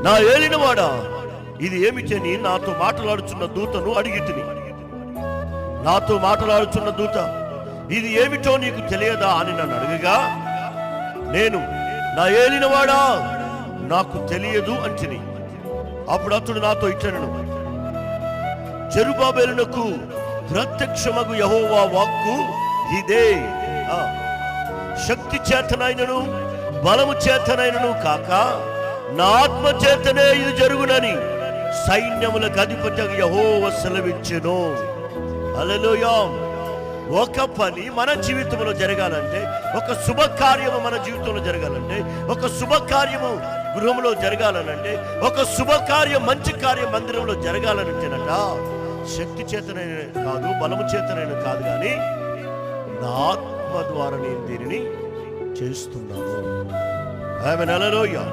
నా ఏలినవాడా, ఇది ఏమిటని నాతో మాట్లాడుచున్న దూతను అడిగితిని. నాతో మాట్లాడుచున్న దూత, ఇది ఏమిటో నీకు తెలియదా అని నన్ను అడగగా, నేను నా ఏలినవాడా, నాకు తెలియదు అంటిని. అప్పుడు అతడు నాతో ఇట్లనెను, జెరుబాబెలునకు ప్రత్యక్షమగు యెహోవా వాక్కు ఇదే, శక్తి చేతనైనను బలము చేతనైనను కాక నా ఆత్మ చేతనే ఇది జరుగునని సైన్యములకు అధిపతి యెహోవా సెలవిచ్చెను. హల్లెలూయా. ఒక పని మన జీవితంలో జరగాలంటే, ఒక శుభకార్యము మన జీవితంలో జరగాలంటే, ఒక శుభకార్యము గృహంలో జరగాలనంటే, ఒక శుభకార్యం మంచి కార్యం మందిరంలో జరగాలనంటేనట శక్తి చేతనైన కాదు, బలము చేతనైన కాదు, కానీ నా ఆత్మ ద్వారా నేను దీనిని చేస్తున్నాను. ఆమేన్. హల్లెలూయా.